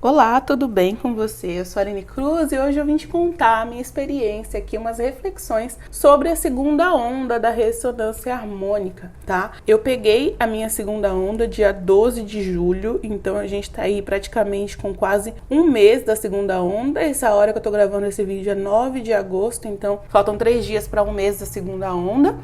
Olá, tudo bem com você? Eu sou a Aline Cruz e hoje eu vim te contar a minha experiência aqui, umas reflexões sobre a segunda onda da ressonância harmônica, tá? Eu peguei a minha segunda onda dia 12 de julho, então a gente tá aí praticamente com quase um mês da segunda onda. Essa hora que eu tô gravando esse vídeo é 9 de agosto, então faltam 3 dias para um mês da segunda onda.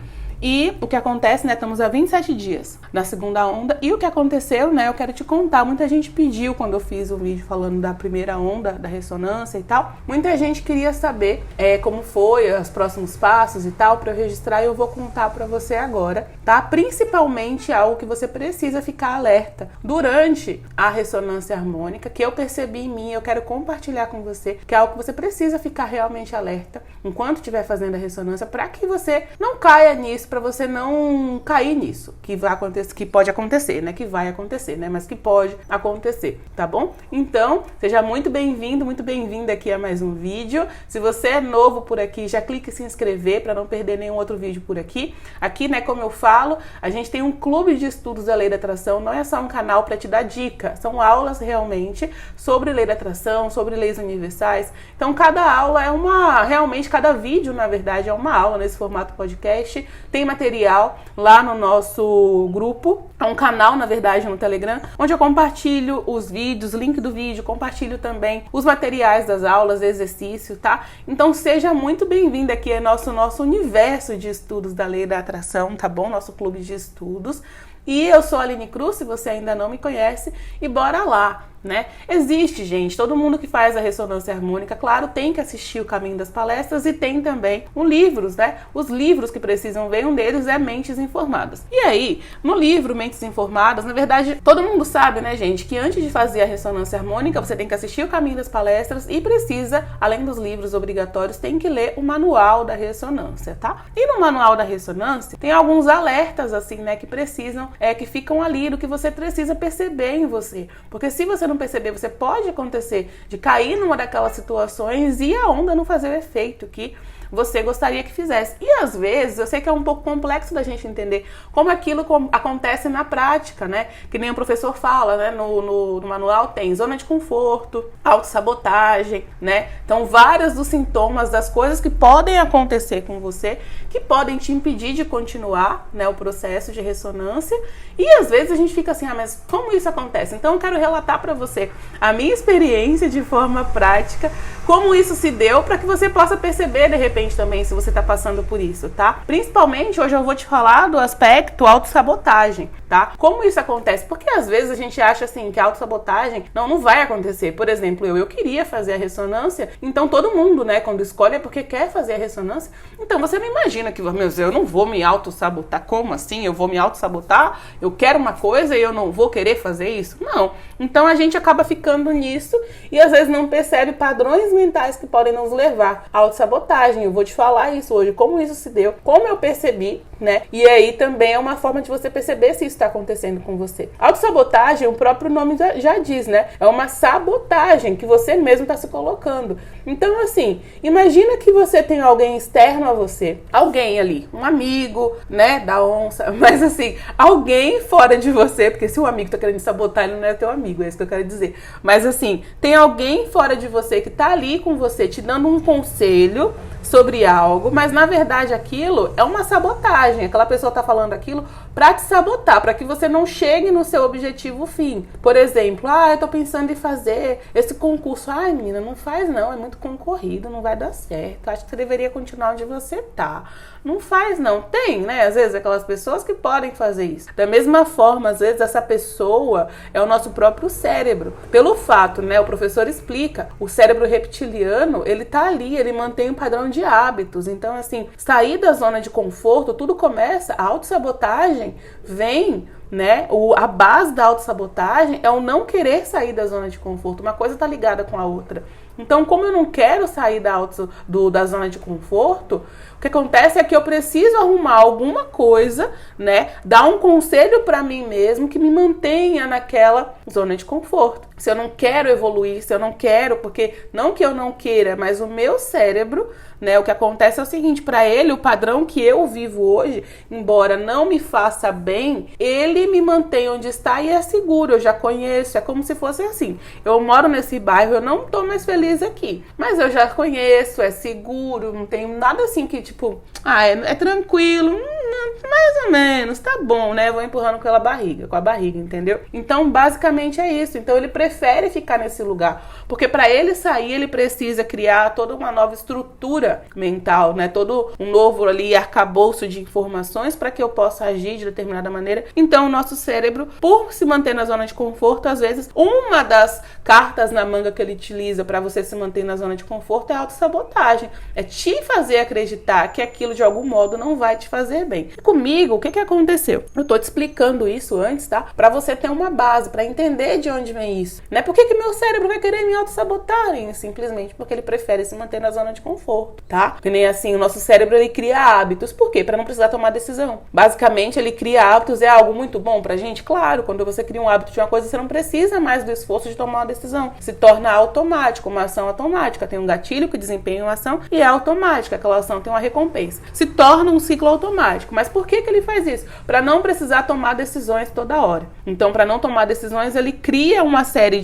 E o que acontece, né, estamos há 27 dias na segunda onda, e o que aconteceu, né, eu quero te contar. Muita gente pediu, quando eu fiz o vídeo falando da primeira onda, da ressonância e tal, muita gente queria saber como foi, os próximos passos e tal, para eu registrar, e eu vou contar para você agora, tá? Principalmente algo que você precisa ficar alerta durante a ressonância harmônica, que eu percebi em mim, eu quero compartilhar com você, que é algo que você precisa ficar realmente alerta enquanto estiver fazendo a ressonância, para que você não caia nisso, para você não cair nisso, que vai acontecer, que pode acontecer, né? Que vai acontecer, né? Mas que pode acontecer, tá bom? Então, seja muito bem-vindo, muito bem-vinda aqui a mais um vídeo. Se você é novo por aqui, já clique em se inscrever para não perder nenhum outro vídeo por aqui. Aqui, né, como eu falo, a gente tem um clube de estudos da Lei da Atração, não é só um canal para te dar dica, são aulas realmente sobre Lei da Atração, sobre leis universais. Então, cada aula é realmente cada vídeo, na verdade, é uma aula nesse formato podcast. Tem material lá no nosso grupo, é um canal, na verdade, no Telegram, onde eu compartilho os vídeos, link do vídeo, compartilho também os materiais das aulas, exercício, tá? Então seja muito bem-vindo aqui, é nosso universo de estudos da Lei da Atração, tá bom? Nosso clube de estudos. E eu sou a Aline Cruz, se você ainda não me conhece, e bora lá, né? Existe, gente, todo mundo que faz a ressonância harmônica, claro, tem que assistir o Caminho das Palestras e tem também os livros, né? Os livros que precisam ver, um deles é Mentes Informadas. E aí, no livro Mentes Informadas, na verdade, todo mundo sabe, né, gente, que antes de fazer a ressonância harmônica, você tem que assistir o Caminho das Palestras e precisa, além dos livros obrigatórios, tem que ler o Manual da Ressonância, tá? E no Manual da Ressonância, tem alguns alertas, assim, né, que precisam, que ficam ali do que você precisa perceber em você. Porque se você não perceber, você pode acontecer de cair numa daquelas situações e a onda não fazer o efeito que você gostaria que fizesse. E às vezes, eu sei que é um pouco complexo da gente entender como aquilo acontece na prática, né? Que nem o professor fala, né? No manual tem zona de conforto, autossabotagem, né? Então, vários dos sintomas das coisas que podem acontecer com você, que podem te impedir de continuar, né, o processo de ressonância. E às vezes a gente fica assim, mas como isso acontece? Então, eu quero relatar para você a minha experiência de forma prática, como isso se deu, para que você possa perceber, de repente, também, se você tá passando por isso, tá? Principalmente, hoje eu vou te falar do aspecto autossabotagem, tá? Como isso acontece? Porque às vezes a gente acha assim, que a autossabotagem não vai acontecer. Por exemplo, eu queria fazer a ressonância, então todo mundo, né, quando escolhe é porque quer fazer a ressonância. Então você não imagina que, meu Deus, eu não vou me autossabotar. Como assim? Eu vou me autossabotar? Eu quero uma coisa e eu não vou querer fazer isso? Não. Então a gente acaba ficando nisso e às vezes não percebe padrões mentais que podem nos levar à autossabotagem. Eu vou te falar isso hoje, como isso se deu, como eu percebi, né? E aí também é uma forma de você perceber se isso está acontecendo com você. Autossabotagem, o próprio nome já diz, né? É uma sabotagem que você mesmo está se colocando. Então, assim, imagina que você tem alguém externo a você, alguém ali, um amigo, né, da onça, mas assim, alguém fora de você, porque se o amigo tá querendo sabotar, ele não é teu amigo, é isso que eu quero dizer. Mas assim, tem alguém fora de você que tá ali com você, te dando um conselho sobre algo, mas na verdade aquilo é uma sabotagem. Aquela pessoa tá falando aquilo para te sabotar, para que você não chegue no seu objetivo fim. Por exemplo, eu tô pensando em fazer esse concurso. Ai, menina, não faz não, é muito concorrido, não vai dar certo. Acho que você deveria continuar onde você tá. Não faz não. Tem, né? Às vezes aquelas pessoas que podem fazer isso. Da mesma forma, às vezes essa pessoa é o nosso próprio cérebro. Pelo fato, né? O professor explica, o cérebro reptiliano, ele tá ali, ele mantém um padrão de hábitos. Então, assim, sair da zona de conforto, tudo começa, a autossabotagem vem, né? A base da autossabotagem é o não querer sair da zona de conforto. Uma coisa tá ligada com a outra. Então, como eu não quero sair da zona de conforto, o que acontece é que eu preciso arrumar alguma coisa, né? Dar um conselho para mim mesmo que me mantenha naquela zona de conforto. Se eu não quero evoluir, se eu não quero, porque não que eu não queira, mas o meu cérebro, né? O que acontece é o seguinte, para ele, o padrão que eu vivo hoje, embora não me faça bem, ele ele me mantém onde está e é seguro, eu já conheço, é como se fosse assim. Eu moro nesse bairro, eu não tô mais feliz aqui, mas eu já conheço, é seguro, não tem nada assim que tipo, é tranquilo, mais ou menos, tá bom, né? Vou empurrando com a barriga, entendeu? Então, basicamente é isso. Então, ele prefere ficar nesse lugar, porque para ele sair, ele precisa criar toda uma nova estrutura mental, né? Todo um novo ali arcabouço de informações para que eu possa agir de determinada maneira. Então, o nosso cérebro, por se manter na zona de conforto, às vezes, uma das cartas na manga que ele utiliza para você se manter na zona de conforto é a autossabotagem. É te fazer acreditar que aquilo de algum modo não vai te fazer bem. Comigo, o que aconteceu? Eu tô te explicando isso antes, tá? Pra você ter uma base, pra entender de onde vem isso, né? Por que meu cérebro vai querer me autossabotar? Simplesmente porque ele prefere se manter na zona de conforto, tá? Que nem assim, o nosso cérebro, ele cria hábitos. Por quê? Pra não precisar tomar decisão. Basicamente, ele cria hábitos. É algo muito bom pra gente? Claro, quando você cria um hábito de uma coisa, você não precisa mais do esforço de tomar uma decisão. Se torna automático, uma ação automática. Tem um gatilho que desempenha uma ação e é automática. Aquela ação tem uma recompensa. Se torna um ciclo automático. Mas por que ele faz isso? Para não precisar tomar decisões toda hora. Então, para não tomar decisões, ele cria uma série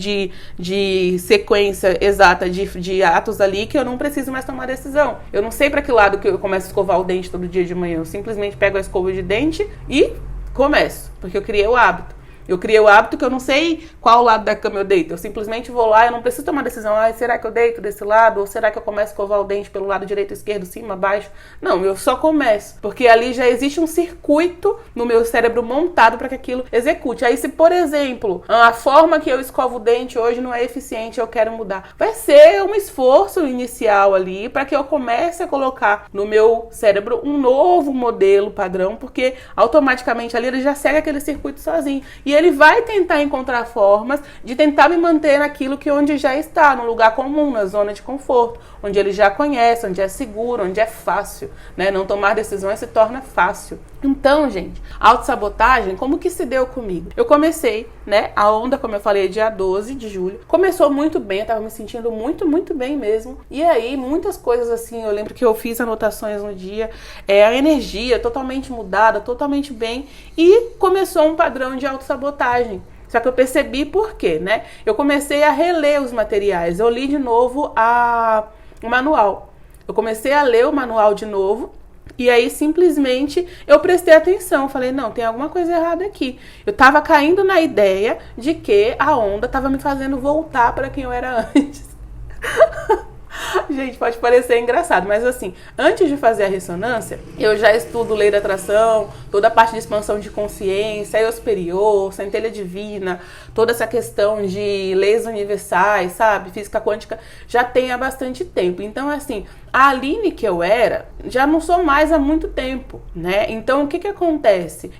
de sequência exata de atos ali que eu não preciso mais tomar decisão. Eu não sei para que lado que eu começo a escovar o dente todo dia de manhã. Eu simplesmente pego a escova de dente e começo, porque eu criei o hábito. Eu criei o hábito que eu não sei qual lado da cama eu deito. Eu simplesmente vou lá, eu não preciso tomar decisão. Será que eu deito desse lado? Ou será que eu começo a escovar o dente pelo lado direito, esquerdo, cima, baixo? Não, eu só começo. Porque ali já existe um circuito no meu cérebro montado para que aquilo execute. Aí se, por exemplo, a forma que eu escovo o dente hoje não é eficiente, eu quero mudar. Vai ser um esforço inicial ali para que eu comece a colocar no meu cérebro um novo modelo padrão, porque automaticamente ali ele já segue aquele circuito sozinho. E ele vai tentar encontrar formas de tentar me manter naquilo que onde já está, no lugar comum, na zona de conforto, onde ele já conhece, onde é seguro, onde é fácil, né? Não tomar decisões se torna fácil. Então, gente, autossabotagem, como que se deu comigo? Eu comecei, né, a onda, como eu falei, dia 12 de julho, começou muito bem, eu tava me sentindo muito, muito bem mesmo, e aí muitas coisas assim, eu lembro que eu fiz anotações no dia, a energia totalmente mudada, totalmente bem, e começou um padrão de autossabotagem. Só que eu percebi por quê, né? Eu comecei a reler os materiais, eu li de novo o manual. Eu comecei a ler o manual de novo, e aí simplesmente eu prestei atenção, falei, não, tem alguma coisa errada aqui. Eu tava caindo na ideia de que a onda tava me fazendo voltar para quem eu era antes. Gente, pode parecer engraçado, mas assim, antes de fazer a ressonância, eu já estudo lei da atração, toda a parte de expansão de consciência, eu superior, centelha divina, toda essa questão de leis universais, sabe? Física quântica, já tem há bastante tempo. Então, assim, a Aline que eu era, já não sou mais há muito tempo, né? Então, o que acontece?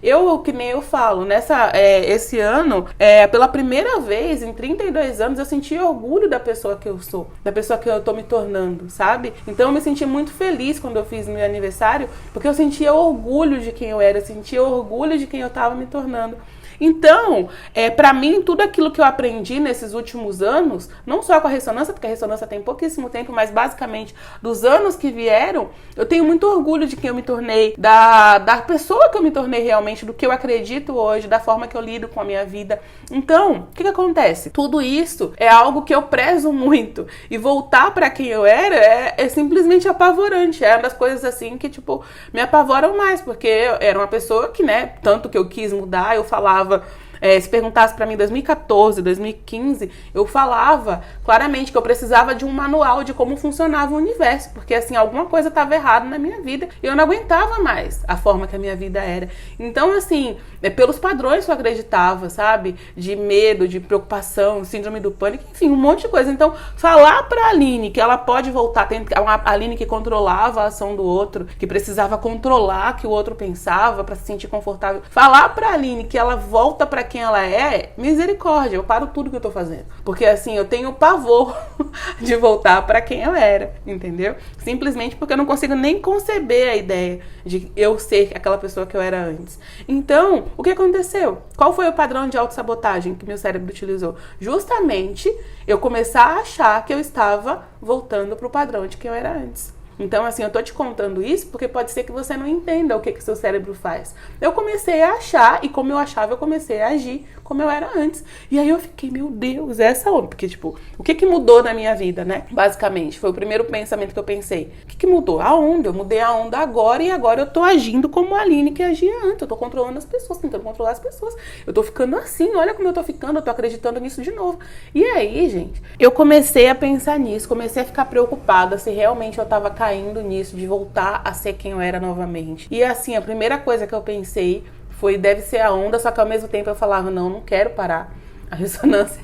Que nem eu falo, esse ano, pela primeira vez em 32 anos, eu senti orgulho da pessoa que eu sou, da pessoa que eu tô me tornando, sabe? Então, eu me senti muito feliz quando eu fiz meu aniversário, porque eu sentia orgulho de quem eu era, eu sentia orgulho de quem eu tava me tornando. Então, pra mim, tudo aquilo que eu aprendi nesses últimos anos, não só com a ressonância, porque a ressonância tem pouquíssimo tempo, mas basicamente dos anos que vieram, eu tenho muito orgulho de quem eu me tornei, da pessoa que eu me tornei realmente, do que eu acredito hoje, da forma que eu lido com a minha vida. Então, o que acontece? Tudo isso é algo que eu prezo muito, e voltar pra quem eu era é simplesmente apavorante. É uma das coisas assim que, tipo, me apavoram mais, porque eu era uma pessoa que, né, tanto que eu quis mudar, eu falava, se perguntasse pra mim em 2014, 2015, eu falava claramente que eu precisava de um manual de como funcionava o universo, porque assim, alguma coisa estava errada na minha vida e eu não aguentava mais a forma que a minha vida era. Então, assim, pelos padrões que eu acreditava, sabe? De medo, de preocupação, síndrome do pânico, enfim, um monte de coisa. Então, falar pra Aline que ela pode voltar, uma Aline que controlava a ação do outro, que precisava controlar o que o outro pensava pra se sentir confortável, falar pra Aline que ela volta pra quem ela é, misericórdia, eu paro tudo que eu tô fazendo. Porque assim, eu tenho pavor de voltar pra quem eu era, entendeu? Simplesmente porque eu não consigo nem conceber a ideia de eu ser aquela pessoa que eu era antes. Então, o que aconteceu? Qual foi o padrão de autossabotagem que meu cérebro utilizou? Justamente eu começar a achar que eu estava voltando pro padrão de quem eu era antes. Então, assim, eu tô te contando isso porque pode ser que você não entenda o que seu cérebro faz. Eu comecei a achar, e como eu achava, eu comecei a agir como eu era antes. E aí eu fiquei, meu Deus, essa onda. Porque, tipo, o que mudou na minha vida, né? Basicamente, foi o primeiro pensamento que eu pensei. O que mudou? A onda. Eu mudei a onda agora e agora eu tô agindo como a Aline que agia antes. Eu tô controlando as pessoas, tentando controlar as pessoas. Eu tô ficando assim, olha como eu tô ficando, eu tô acreditando nisso de novo. E aí, gente, eu comecei a pensar nisso, comecei a ficar preocupada se realmente eu tava caindo nisso, de voltar a ser quem eu era novamente. E assim, a primeira coisa que eu pensei foi, deve ser a onda, só que ao mesmo tempo eu falava, não quero parar. A ressonância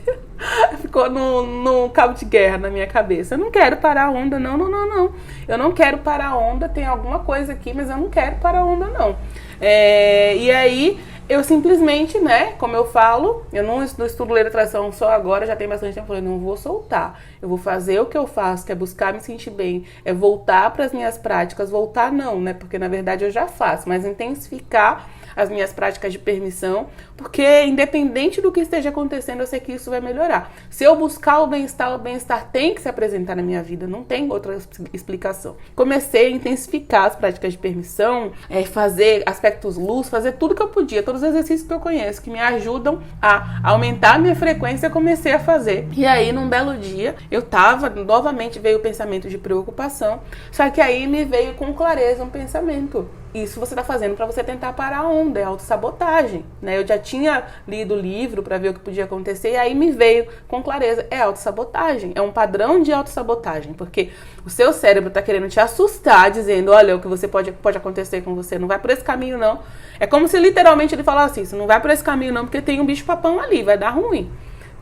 ficou no cabo de guerra na minha cabeça. Eu não quero parar a onda, não. Eu não quero parar a onda, tem alguma coisa aqui, mas eu não quero parar a onda, não. E aí, eu simplesmente, né, como eu falo, eu não estudo lei da atração só agora, já tem bastante tempo, eu falei, não vou soltar. Eu vou fazer o que eu faço, que é buscar me sentir bem, é voltar para as minhas práticas, voltar não, né, porque na verdade eu já faço, mas intensificar as minhas práticas de permissão, porque independente do que esteja acontecendo, eu sei que isso vai melhorar. Se eu buscar o bem-estar tem que se apresentar na minha vida, não tem outra explicação. Comecei a intensificar as práticas de permissão, fazer aspectos luz, fazer tudo que eu podia, todos os exercícios que eu conheço, que me ajudam a aumentar a minha frequência, eu comecei a fazer. E aí, num belo dia, eu tava, novamente veio o pensamento de preocupação, só que aí me veio com clareza um pensamento. Isso você tá fazendo para você tentar parar a onda, é autossabotagem, né? Eu já tinha lido o livro para ver o que podia acontecer e aí me veio com clareza, é autossabotagem, é um padrão de autossabotagem, porque o seu cérebro tá querendo te assustar, dizendo, olha, o que você pode acontecer com você, não vai por esse caminho não. É como se literalmente ele falasse isso, não vai por esse caminho não, porque tem um bicho-papão ali, vai dar ruim.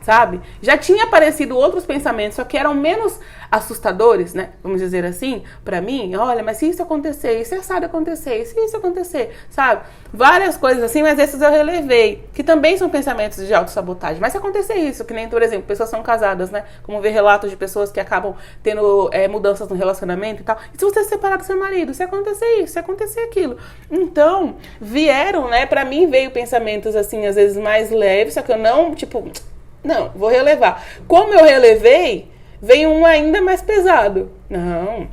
Sabe? Já tinha aparecido outros pensamentos, só que eram menos assustadores, né? Vamos dizer assim, pra mim, olha, mas se isso acontecer, e se assado acontecer, e se isso acontecer, sabe? Várias coisas assim, mas esses eu relevei, que também são pensamentos de autossabotagem. Mas se acontecer isso, que nem, por exemplo, pessoas são casadas, né? Como ver relatos de pessoas que acabam tendo mudanças no relacionamento e tal. E se você se separar do seu marido, se acontecer isso, se acontecer aquilo. Então, vieram, né? Pra mim veio pensamentos assim, às vezes mais leves, só que eu não, tipo... Não, vou relevar. Como eu relevei, veio um ainda mais pesado. Não,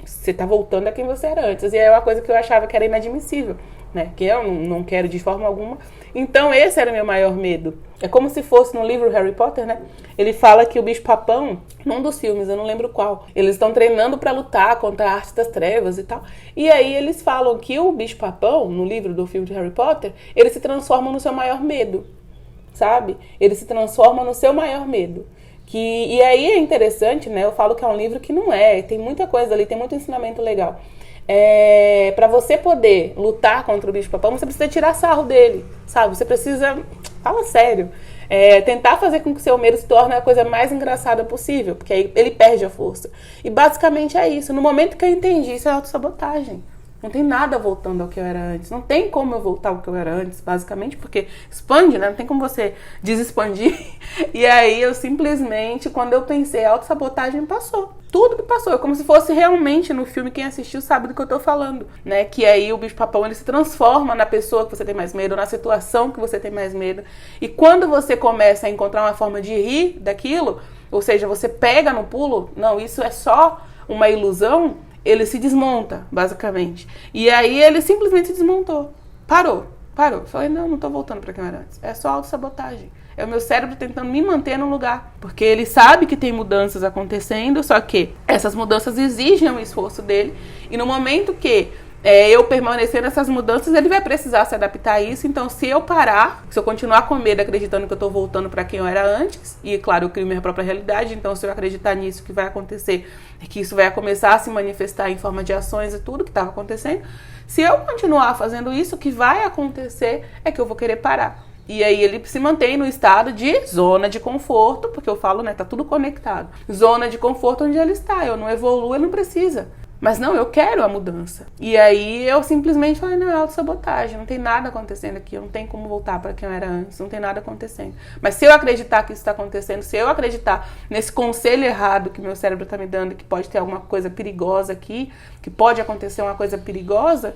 você tá voltando a quem você era antes. E é uma coisa que eu achava que era inadmissível, né? Que eu não quero de forma alguma. Então esse era o meu maior medo. É como se fosse no livro Harry Potter, né? Ele fala que o bicho-papão, num dos filmes, eu não lembro qual, eles estão treinando pra lutar contra a arte das trevas e tal. E aí eles falam que o bicho-papão, no livro do filme de Harry Potter, ele se transforma no seu maior medo. Sabe? Ele se transforma no seu maior medo. E aí é interessante, né? Eu falo que é um livro que não é. Tem muita coisa ali, tem muito ensinamento legal. Pra você poder lutar contra o bicho-papão, você precisa tirar sarro dele, sabe? Você precisa... Fala sério. Tentar fazer com que o seu medo se torne a coisa mais engraçada possível, porque aí ele perde a força. E basicamente é isso. No momento que eu entendi, isso é autossabotagem. Não tem nada voltando ao que eu era antes. Não tem como eu voltar ao que eu era antes, basicamente, porque expande, né? Não tem como você desexpandir. E aí eu simplesmente, quando eu pensei, a autossabotagem passou. Tudo que passou. É como se fosse realmente no filme, quem assistiu sabe do que eu tô falando, né? Que aí o bicho-papão, ele se transforma na pessoa que você tem mais medo, na situação que você tem mais medo. E quando você começa a encontrar uma forma de rir daquilo, ou seja, você pega no pulo, não, isso é só uma ilusão, ele se desmonta, basicamente. E aí ele simplesmente se desmontou. Parou. Falei, não tô voltando pra quem era antes. É só autossabotagem. É o meu cérebro tentando me manter no lugar. Porque ele sabe que tem mudanças acontecendo, só que essas mudanças exigem um esforço dele. E no momento que eu permanecer nessas mudanças, ele vai precisar se adaptar a isso. Então, se eu parar, se eu continuar com medo, acreditando que eu tô voltando para quem eu era antes, e claro, eu crio minha própria realidade, então se eu acreditar nisso, o que vai acontecer é que isso vai começar a se manifestar em forma de ações e tudo que estava acontecendo. Se eu continuar fazendo isso, o que vai acontecer é que eu vou querer parar. E aí ele se mantém no estado de zona de conforto, porque eu falo, né, tá tudo conectado. Zona de conforto onde ele está, eu não evoluo, ele não precisa. Mas não, eu quero a mudança. E aí eu simplesmente falei, não, é autossabotagem, não tem nada acontecendo aqui, eu não tenho como voltar para quem eu era antes, não tem nada acontecendo. Mas se eu acreditar que isso está acontecendo, se eu acreditar nesse conselho errado que meu cérebro está me dando, que pode ter alguma coisa perigosa aqui, que pode acontecer uma coisa perigosa,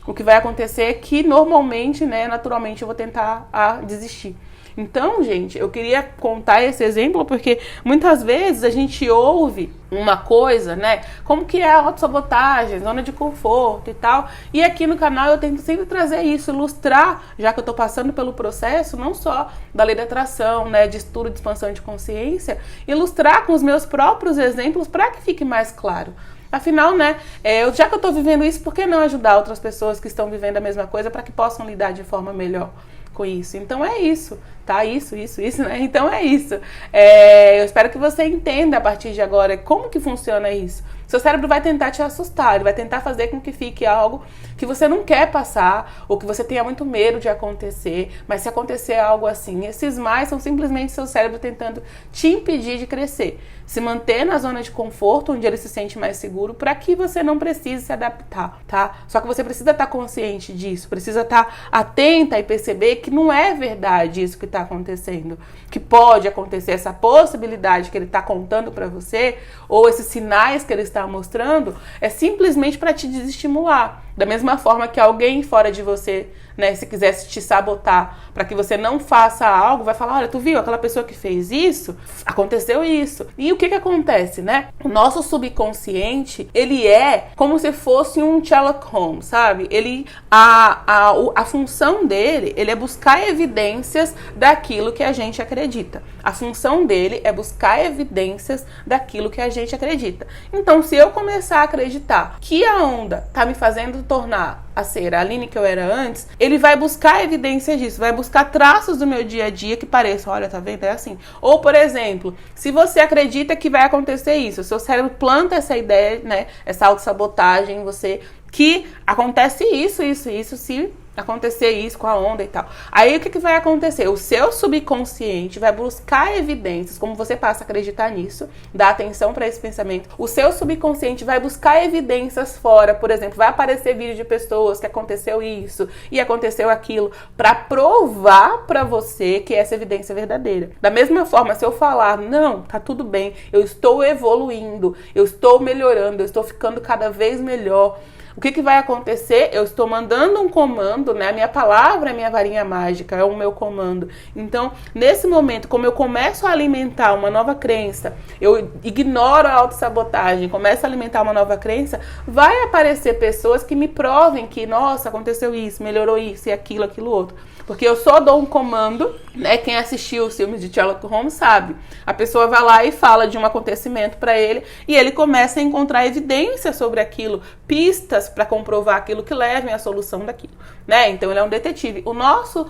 o que vai acontecer é que normalmente, né, naturalmente eu vou tentar desistir. Então, gente, eu queria contar esse exemplo porque muitas vezes a gente ouve uma coisa, né? Como que é a autossabotagem, zona de conforto e tal. E aqui no canal eu tento sempre trazer isso, ilustrar, já que eu tô passando pelo processo, não só da lei da atração, né? De estudo de expansão de consciência, ilustrar com os meus próprios exemplos para que fique mais claro. Afinal, né, já que eu tô vivendo isso, por que não ajudar outras pessoas que estão vivendo a mesma coisa para que possam lidar de forma melhor com isso? Então é isso, tá? Isso, né? Então é isso. Eu espero que você entenda a partir de agora como que funciona isso. Seu cérebro vai tentar te assustar, ele vai tentar fazer com que fique algo que você não quer passar ou que você tenha muito medo de acontecer, mas se acontecer algo assim, esses mais são simplesmente seu cérebro tentando te impedir de crescer, se manter na zona de conforto, onde ele se sente mais seguro, para que você não precise se adaptar, tá? Só que você precisa estar consciente disso, precisa estar atenta e perceber que não é verdade isso que está acontecendo, que pode acontecer, essa possibilidade que ele está contando para você, ou esses sinais que ele está mostrando, é simplesmente para te desestimular. Da mesma forma que alguém fora de você, né, se quisesse te sabotar para que você não faça algo, vai falar, olha, tu viu aquela pessoa que fez isso? Aconteceu isso. E o que acontece, né? O nosso subconsciente, ele é como se fosse um Sherlock Holmes, sabe? A função dele, ele é buscar evidências daquilo que a gente acredita. A função dele é buscar evidências daquilo que a gente acredita. Então, se eu começar a acreditar que a onda tá me fazendo tornar a ser a Aline que eu era antes, ele vai buscar evidência disso, vai buscar traços do meu dia a dia que pareçam, olha, tá vendo? É assim. Ou, por exemplo, se você acredita que vai acontecer isso, o seu cérebro planta essa ideia, né, essa autossabotagem em você, que acontece isso, se acontecer isso com a onda e tal. Aí o que vai acontecer? O seu subconsciente vai buscar evidências, como você passa a acreditar nisso, dá atenção para esse pensamento. O seu subconsciente vai buscar evidências fora, por exemplo, vai aparecer vídeo de pessoas que aconteceu isso e aconteceu aquilo, para provar para você que essa evidência é verdadeira. Da mesma forma, se eu falar, não, tá tudo bem, eu estou evoluindo, eu estou melhorando, eu estou ficando cada vez melhor, o que vai acontecer? Eu estou mandando um comando, né? A minha palavra é minha varinha mágica, é o meu comando. Então, nesse momento, como eu começo a alimentar uma nova crença, eu ignoro a autossabotagem, começo a alimentar uma nova crença, vai aparecer pessoas que me provem que, nossa, aconteceu isso, melhorou isso e aquilo outro. Porque eu só dou um comando, né? Quem assistiu os filmes de Sherlock Holmes sabe. A pessoa vai lá e fala de um acontecimento para ele e ele começa a encontrar evidências sobre aquilo, pistas para comprovar aquilo que levem à solução daquilo, né? Então ele é um detetive. O nosso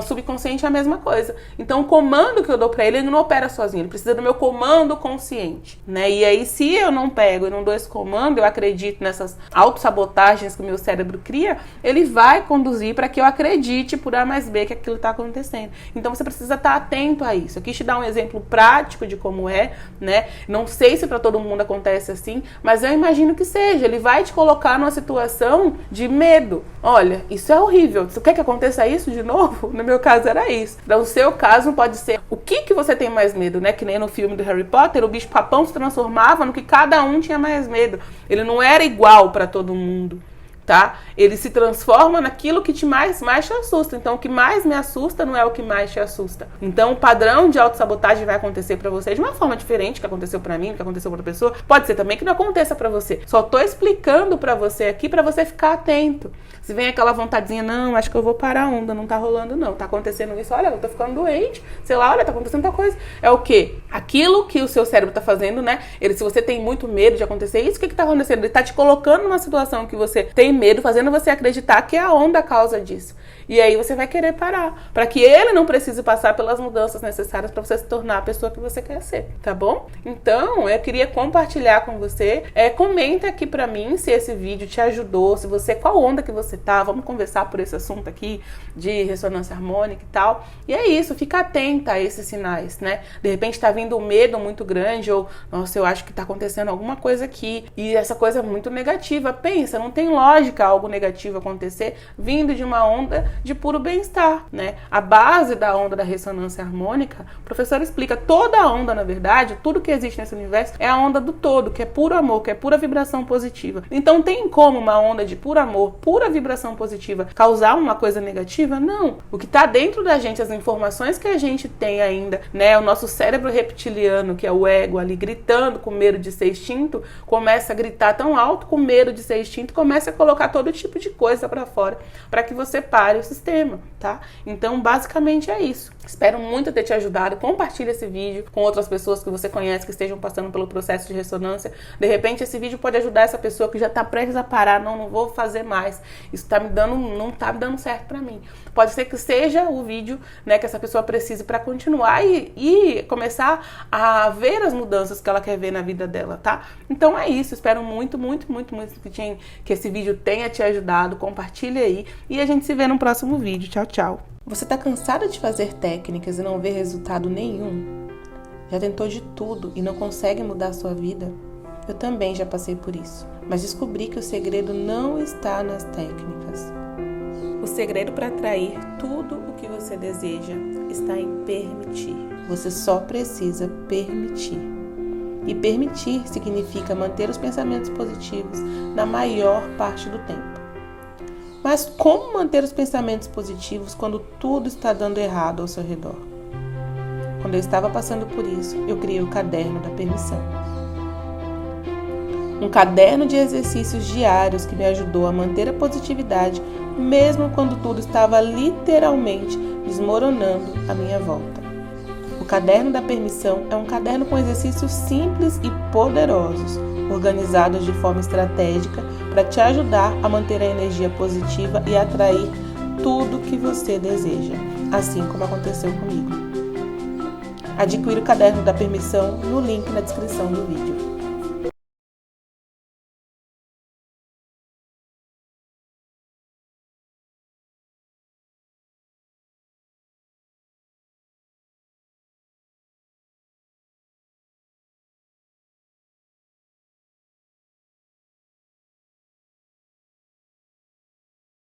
subconsciente é a mesma coisa. Então o comando que eu dou para ele não opera sozinho, ele precisa do meu comando consciente, né? E aí se eu não pego e não dou esse comando, eu acredito nessas autossabotagens que o meu cérebro cria, ele vai conduzir para que eu acredite por A mais B que aquilo está acontecendo. Então você precisa estar atento a isso. Eu quis te dar um exemplo prático de como é, né? Não sei se para todo mundo acontece assim, mas eu imagino que seja. Ele vai te colocar numa situação de medo. Olha, isso é horrível. Você quer que aconteça isso de novo? No meu caso era isso. Então, no seu caso pode ser o que você tem mais medo, né? Que nem no filme do Harry Potter, o bicho papão se transformava no que cada um tinha mais medo. Ele não era igual para todo mundo, tá? Ele se transforma naquilo que mais te assusta. Então, o que mais me assusta não é o que mais te assusta. Então, o padrão de autossabotagem vai acontecer pra você de uma forma diferente que aconteceu pra mim, que aconteceu pra outra pessoa. Pode ser também que não aconteça pra você. Só tô explicando pra você aqui pra você ficar atento. Se vem aquela vontadezinha, não, acho que eu vou parar a onda, não tá rolando não. Tá acontecendo isso, olha, eu tô ficando doente. Sei lá, olha, tá acontecendo tal coisa. É o quê? Aquilo que o seu cérebro tá fazendo, né? Se você tem muito medo de acontecer isso, o que tá acontecendo? Ele tá te colocando numa situação que você tem medo, fazendo você acreditar que é a onda a causa disso. E aí você vai querer parar, para que ele não precise passar pelas mudanças necessárias para você se tornar a pessoa que você quer ser, tá bom? Então, eu queria compartilhar com você, comenta aqui para mim se esse vídeo te ajudou, se você, qual onda que você tá, vamos conversar por esse assunto aqui de ressonância harmônica e tal. E é isso, fica atenta a esses sinais, né? De repente tá vindo um medo muito grande, ou, nossa, eu acho que tá acontecendo alguma coisa aqui, e essa coisa é muito negativa. Pensa, não tem lógica algo negativo acontecer vindo de uma onda de puro bem-estar, né? A base da onda da ressonância harmônica, o professor explica, toda a onda, na verdade, tudo que existe nesse universo é a onda do todo, que é puro amor, que é pura vibração positiva. Então tem como uma onda de puro amor, pura vibração positiva, causar uma coisa negativa? Não. O que está dentro da gente, as informações que a gente tem ainda, né? O nosso cérebro reptiliano, que é o ego ali, gritando com medo de ser extinto, começa a gritar tão alto com medo de ser extinto, começa a colocar todo tipo de coisa para fora, para que você pare o sistema, tá? Então, basicamente é isso. Espero muito ter te ajudado. Compartilhe esse vídeo com outras pessoas que você conhece que estejam passando pelo processo de ressonância. De repente, esse vídeo pode ajudar essa pessoa que já está prestes a parar. Não vou fazer mais. Isso não tá me dando certo para mim. Pode ser que seja o vídeo, né, que essa pessoa precise para continuar e começar a ver as mudanças que ela quer ver na vida dela, tá? Então é isso. Espero muito que esse vídeo tenha te ajudado. Compartilhe aí e a gente se vê no próximo vídeo. Tchau, tchau. Você está cansado de fazer técnicas e não ver resultado nenhum? Já tentou de tudo e não consegue mudar a sua vida? Eu também já passei por isso, mas descobri que o segredo não está nas técnicas. O segredo para atrair tudo o que você deseja está em permitir. Você só precisa permitir. E permitir significa manter os pensamentos positivos na maior parte do tempo. Mas como manter os pensamentos positivos quando tudo está dando errado ao seu redor? Quando eu estava passando por isso, eu criei o Caderno da Permissão. Um caderno de exercícios diários que me ajudou a manter a positividade, mesmo quando tudo estava literalmente desmoronando à minha volta. O Caderno da Permissão é um caderno com exercícios simples e poderosos, organizados de forma estratégica para te ajudar a manter a energia positiva e atrair tudo que você deseja, assim como aconteceu comigo. Adquira o Caderno da Permissão no link na descrição do vídeo.